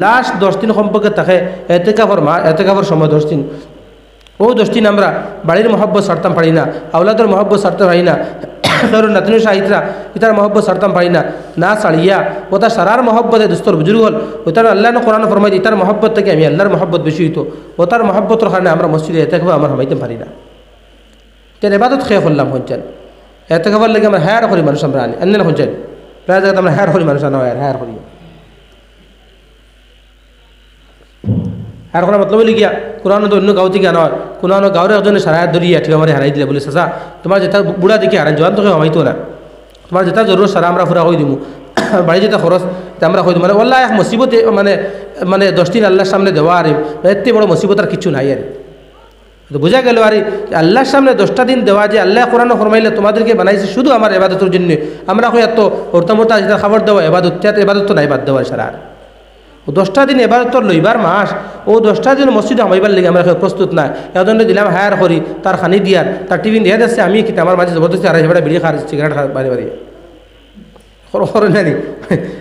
Last 10 দিন সম্পর্কে থাকে এতেকাফর সময় 10 দিন। ও 10 দিন আমরা বাড়ির মহব্বত ছাড়তাম পারি না, আওলাদের মহব্বত ছাড়তে পারি না, কারণ নাতনি সাহিত্যরা ইতার মহব্বত ছাড়তাম পারি না, না ছাড়িয়া ওটা সারার মহব্বতে দুস্তর বুজুর্গ হল ওটার আল্লাহ কোরআন ফরমাই ইতার মহব্বত থেকে আমি আল্লাহর মহব্বত বেশি হইতো, ওটার মহব্বতের কারণে আমরা মসজিদে এতেকাফ আমরা হমাইতে পারি না। তেন এবাদত খেয়ে ফেললাম হচ্ছেন এতেকাফার লাগে আমরা হায়ার করি মানুষ আমরা আনি আনলে না হচ্ছেন প্রায় জায়গাতে আমরা হায়ার করি মানুষ আনা হয় হায়ার করি। আর কোনো মতলব লিখিয়া কোরআন তো অন্য গাঁও থেকে আনা হয়, কোনো গাঁওর একজনে সারা ধরিয়া ঠিক আমার হারাই দিলে বলে চাচা তোমার যেটা বুড়া দেখি হারাই জোয়ান তোকে হমাইতো না, তোমার যেটা জরুর সারা আমরা ফুরা হয়ে দিব, বাড়ি যেটা খরচ আমরা হয়ে দিব, মানে ওল্লাহ এক মুসিবতে মানে 10 দিন আল্লাহর সামনে দেওয়া আর এত বড় মুসিবত আর কিছু নাই। আর তো বোঝা গেল আর আল্লাহর সামনে 10টা দিন দেওয়া যে আল্লাহ কোরআন ফরমাইলে তোমাদেরকে বানাইছে শুধু আমার এবাদতের জন্য, আমরা হয়ে এত হরতামতা যেটা খাবার দেওয়া এবাদত তো নাই বাদ দেওয়ার সারা। আর 10টা দিন এবাদত লইবার মাস ও 10টা দিন মসজিদে হমাইবার লাগে আমরা প্রস্তুত নাই, এজন্য দিলাম হায়ার করি তার খানি দিয়ার তার টিফিন দিয়ে যাচ্ছে আমি কিন্তু আমার মাঝে জবরদস্তি আর এবার বিড়ি খাওয়ার সিগারেট বাড়ি বাড়ি খরচ নানি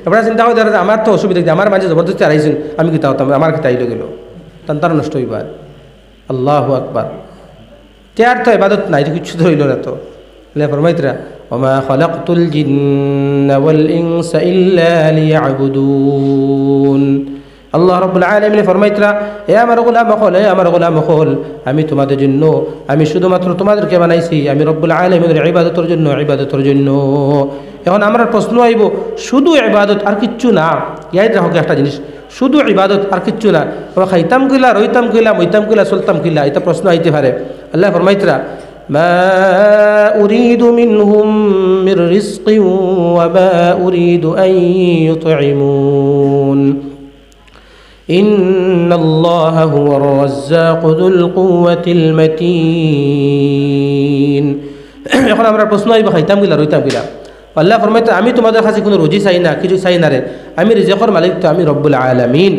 এবার চিন্তা করে দেখা আমার তো অসুবিধা আমার মাঝে জবরদস্তি হারাইছেন আমি কিতা হতাম আমার কিতা আইলো গেল তার নষ্ট হইবার। আল্লাহু আকবার। তার তো ইবাদত নাই, কিছু তো হইল না। তো ফরমাইতরা ওমা খালাকতুল জিন্না ওয়াল ইনসা ইল্লা লিয়াবুদুন। আল্লাহ রাব্বুল আলামিন ফরমাইতরা এ আমার গোলাম হল আমি তোমাদের জন্য আমি শুধুমাত্র তোমাদেরকে বানাইছি আমি রব্বুল আলামিনের ইবাদতের জন্য। এখন আমরা প্রশ্ন আইব শুধু ইবাদত আর কিচ্ছু না, ইয়াদ রাখো একটা জিনিস, শুধু ইবাদত আর কিচ্ছু না, খাইতাম কিলা রইতাম কিলা মইতাম কিলা চলতাম কিলা, এটা প্রশ্ন আইতে পারে। আল্লাহ ফরমাইতরা মা উরিদু মিনহুম মির রিজকিন ওয়া মা উরিদু আন ইউতঈমুন ইন্নাল্লাহা হুয়ার রাজ্জাকু যুল কুওয়াতিল মাতিন। এখন আমরা প্রশ্ন আইব খাইতাম কিলা রইতাম কিলা। আল্লাহ ফরমাইতে আমি তোমাদের কাছে কোনো রুজি চাই না, কিছু চাই না রে, আমি রিজকের মালিক তো আমি রব্বুল আলামিন।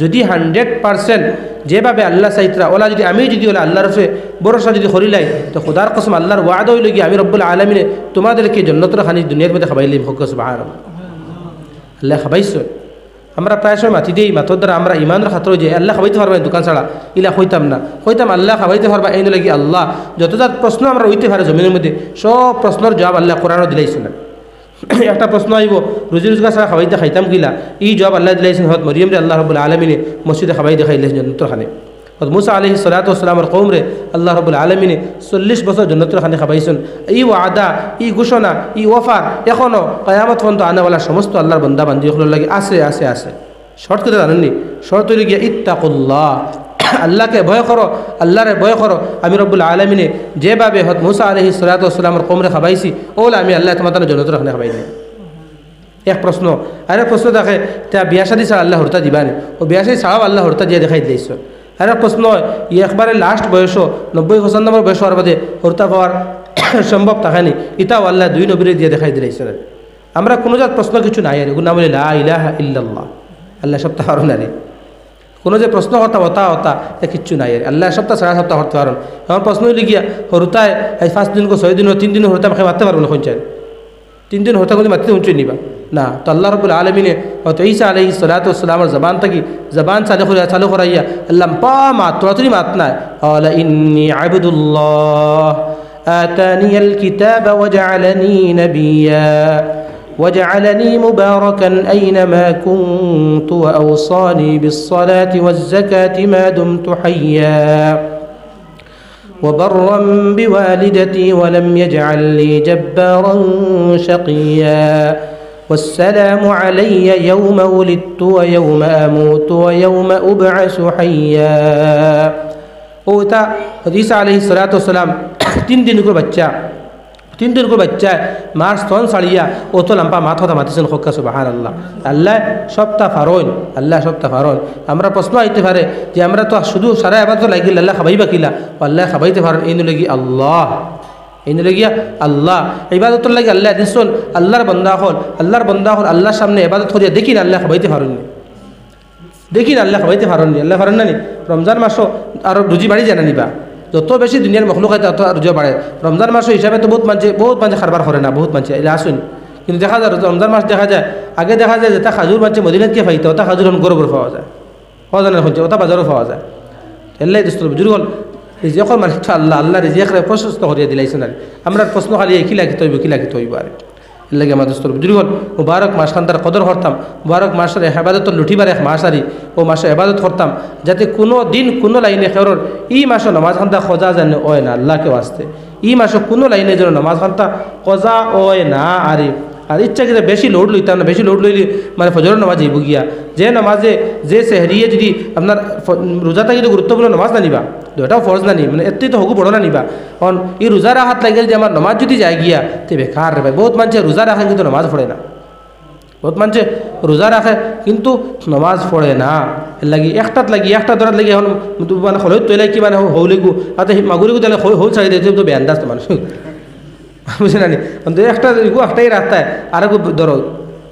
যদি 100% যেভাবে আল্লাহ চাইতরা ওলা যদি আমি যদি ওলা আল্লাহর রসে ভরসা যদি করিলাই তো খোদার কসম আল্লাহর ওয়াদা হইল গিয়ে আমি রব্বুল আলামিনে তোমাদেরকে জান্নাতের খানি দুনিয়ার মধ্যে খাবাইলাম। হোক সুবহানাল্লাহ, আল্লাহ খাবাইছ। আমরা প্রায় সময় মাতি দিই মাথর দ্বারা আমরা ইমানের খাতর যে আল্লাহ খাবাইতে পারবা দোকান ছাড়া ইলা হইতাম না, হইতাম আল্লাহ খাবাইতে পারবা এই লাগি আল্লাহ যতটা প্রশ্ন আমরা হইতে পারে জমিনের মধ্যে সব প্রশ্নের জবাব আল্লাহ কোরআনও দিলাইছেন। একটা প্রশ্ন আইব রুজি রোজগার ছাড়া খাবাইতে খাইতাম কিলা, এই জবাব আল্লাহ দিলাইছেন হত মরিয়ম রে আল্লাহ রাব্বুল আলামিনে মসজিদে খাবাই দেখাইলেন জান্নাতুল খানে। হত মুসা আলাইহিস সালাতু ওয়াস সালামের কওম রে আল্লাহ রাব্বুল আলামিনে 40 বছর জান্নাতুল খানে খাবাইছেন। এই ওয়াদা এই ঘোষণা এই অফার এখনো কিয়ামত পর্যন্ত আনাওয়ালা সমস্ত আল্লাহর বান্দা বান্দীগুলোর লাগি আছে আছে আছে। শর্ত করে জানেননি, শর্ত হইল গিয়া ইত্তাকুল্লাহ, আল্লাহকে ভয় করো, আল্লাহরে ভয় করো। আমি রব্বুল আলামিনে যেভাবে হত মুসা আলাইহিস সালাতু ওয়াস সালামের কওমরে খাবাইছি ওলা আমি আল্লাহ তোমাদের জান্নাতুল খানে খাবাই দিই। এক প্রশ্ন। আরেক প্রশ্ন দেখে তা বিয়া শাদী ছাড়া আল্লাহ হরতা দিবানি, ও বিয়া শাদী ছাড়াও আল্লাহ হরতা দিয়ে দেখাই দিয়েছ। আরেক প্রশ্ন ই একবারে লাস্ট বয়স 90-95 বয়স হওয়ার বাদে হরতা পাওয়ার সম্ভব থাকেনি, ইতাও আল্লাহ 2 নবীরে দিয়ে দেখাই দিয়েছেন। আমরা কোনো জাত প্রশ্ন কিছু নাই আর গুনা বলে লা ইলাহা ইল্লাল্লাহ, আল্লাহ সপ্তাহ হারুন আরে কোনো যে প্রশ্ন হতা হতা হতা এ কিচ্ছু নাই আর আল্লাহ সপ্তাহ সারা সপ্তাহ হরতে পারেন। আমার প্রশ্ন হইলে গিয়া হরতায় 5 দিন 6 দিন 3 দিন হরতা আমাকে মারতে পারবো না, কোন চাই 3 দিন হরতা কিন্তু মারতে উঁচু নিবা না। তো আল্লাহ রাব্বুল আলামিনে হয়তো ঈসা আলাইহিস সালাতু ওয়াস সালামের জবান থাকি জবান চালু করাইয়া আল্লাহ পা মাত তোরাতুরি মাত নাই আলা ইন্নী আবদুল্লাহ আতানিয়াল কিতাবা ওয়াজআলানি নাবিয়্যা وجعلني مباركا أينما كنت وأوصاني بالصلاة والزكاة ما دمت حيا وبرا بوالدتي ولم يجعل لي جبارا شقيا والسلام علي يوم ولدت ويوم أموت ويوم أبعث حيا. ওটা ঈসা আলাইহিস সালাতু ওয়াস সালাম 3 দিন করে বাচ্চা মার স্তন ছাড়িয়া ও তো লাম্পা মাথা মাতিছেন। হক্কা সুবহানাল্লাহ, আল্লাহ সপ্তাহ ফারন। আমরা প্রশ্ন আইতে পারে যে আমরা তো শুধু সারা ইবাদত লাগিল আল্লাহ খাবাইবা কিলা, আল্লাহ খাবাইতে পারেন এই লাগি আল্লাহ ইবাদতর লাগি আল্লাহ দিছন। আল্লাহর বান্দা হল আল্লাহর সামনে ইবাদত করিয়া দেখি না আল্লাহ খাবাইতে পারেন, আল্লাহ পারেন না নি। রমজান মাসও আরো রুজি বাড়ি জানা নিবা, যত বেশি দুনিয়ার মখলুক হয় তত রুজি বাড়ে। রমজান মাসও হিসাবে তো বহুত মানুষ খারবার করে না, বহুত মানুষ এলে আসুন, কিন্তু দেখা যায় রমজান মাস দেখা যায় আগে দেখা যায় যেটা খাজুর বাচ্চা মদিনাত কে পাইতে ওটা খাজুর এখন গরু পাওয়া যায় পাওয়া যায় না হচ্ছে ওটা বাজারও পাওয়া যায় এল্লাই দোস্ত বুজুর্গ রিজিকর মালিক তো আল্লাহ আল্লাহ রিজিকরে প্রশস্ত করিয়া দিলাইছেন আর আমরা প্রশ্ন খালি কি লাগিতে হইব কি লাগিতে হইব আর এর লাগে আমার দোস্ত বুজুর্গ মুবারক মাস খান তার কদর করতাম মুবারক মাসের হেফাজত লুঠিবার এক মাস আরি ও মাসে হেফাজত করতাম যাতে কোনো দিন কোনো লাইনে খেরোর ই মাসে নমাজ খান্তা খোঁজা জানে ওয় না আল্লাহকে ওয়াস্তে ই মাসে কোনো লাইনে যেন নমাজ খান্তা খোঁজা ওয় না আরে আর ইচ্ছা কিন্তু বেশি লোড লইতাম না বেশি লোড লইলে মানে ফজরের নামাজ যাইব গিয়া যে নামাজে যে সেহরিয়ে যদি আপনার রোজাটা যদি গুরুত্বপূর্ণ নামাজ না নিবা এটাও ফরজ না নি মানে এতেই তো হকু বড় না নিবা কারণ এই রোজা রাখাত লাগে যে আমার নামাজ যদি যায় গিয়া তে বেকার রে ভাই বহুত মানুষে রোজা রাখে কিন্তু নামাজ পড়ে না বহুত মানুষে রোজা রাখে কিন্তু নামাজ পড়ে না এর লাগি একটাত লাগি একটা দরাত লাগি এখন মানে হলেও তৈলাই কি মানে হৌলিগু তাতে মাগুরিগু তাহলে হৌল ছাড়ি দিয়ে তো বেআন্দাজ তো মানুষ বুঝে না নি একটা একটাই রাস্তায় আর ধরো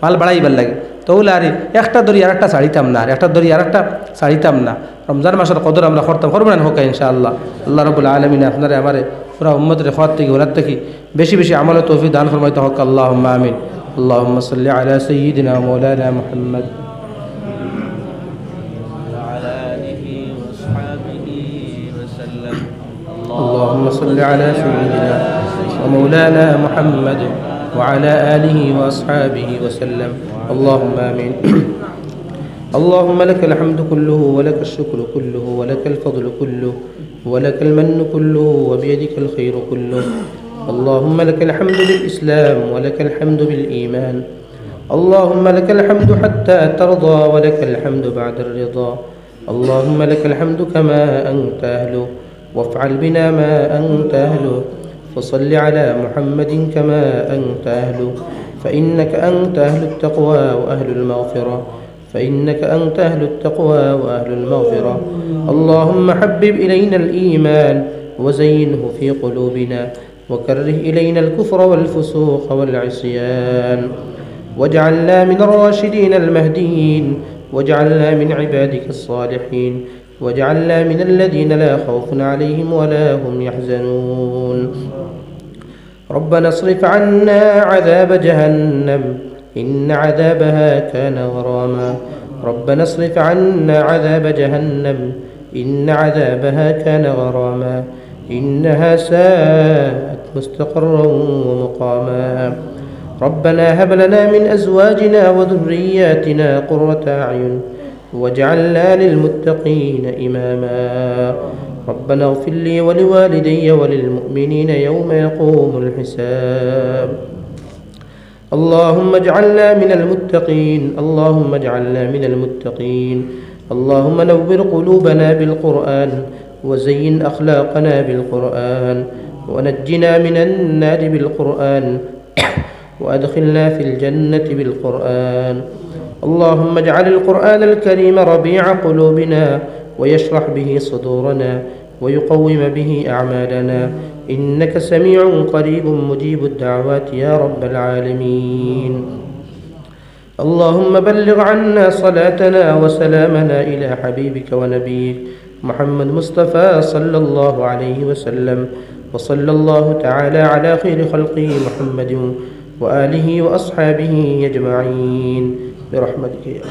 মাল বাড়াইবার লাগে তো বলে আরে একটা ধরি আর একটা ছাড়িতাম না আর একটা ধরি আর একটা ছাড়িতাম না রমজান মাসের কদর আমরা করতাম করবো না হোক ইনশাআল্লাহ আল্লাহ রাব্বুল আলামিন আপনারে আমারে পুরা উম্মতের খাওয়ার থেকে ওনার থেকে বেশি বেশি আমলে তৌফিক দান ফরমাইতে হোক আল্লাহুম্মা আমিন আল্লাহুম্মা সাল্লি আলা সাইয়্যিদিনা মাওলানা মুহাম্মদ اللهم صل على سيدنا ومولانا محمد وعلى آله وأصحابه وسلم اللهم آمين اللهم لك الحمد كله ولك الشكر كله ولك الفضل كله ولك المن كله وبيدك الخير كله اللهم لك الحمد بالإسلام ولك الحمد بالإيمان اللهم لك الحمد حتى ترضى ولك الحمد بعد الرضا اللهم لك الحمد كما أنت أهله وافعل بنا ما أنت أهله فصل على محمد كما أنت أهله فإنك أنت أهل التقوى وأهل المغفرة فإنك أنت أهل التقوى وأهل المغفرة اللهم حبب إلينا الإيمان وزينه في قلوبنا وكره إلينا الكفر والفسوق والعصيان واجعلنا من الراشدين المهديين واجعلنا من عبادك الصالحين واجعلنا من الذين لا خوف عليهم ولا هم يحزنون ربنا اصرف عنا عذاب جهنم إن عذابها كان غراما ربنا اصرف عنا عذاب جهنم إن عذابها كان غراما إنها ساءت مستقرا ومقاما ربنا هب لنا من أزواجنا وذرياتنا قرة أعين واجعلنا للمتقين إماما ربنا اغفر لي ولوالدي وللمؤمنين يوم يقوم الحساب اللهم اجعلنا من المتقين اللهم اجعلنا من المتقين اللهم نور قلوبنا بالقرآن وزين أخلاقنا بالقرآن ونجنا من النار بالقرآن وأدخلنا في الجنة بالقرآن اللهم اجعل القرآن الكريم ربيع قلوبنا ويشرح به صدورنا ويقوم به أعمالنا إنك سميع قريب مجيب الدعوات يا رب العالمين اللهم بلغ عنا صلاتنا وسلامنا إلى حبيبك ونبيك محمد مصطفى صلى الله عليه وسلم وصلى الله تعالى على خير خلقه محمد وآله وأصحابه أجمعين برحمتك يا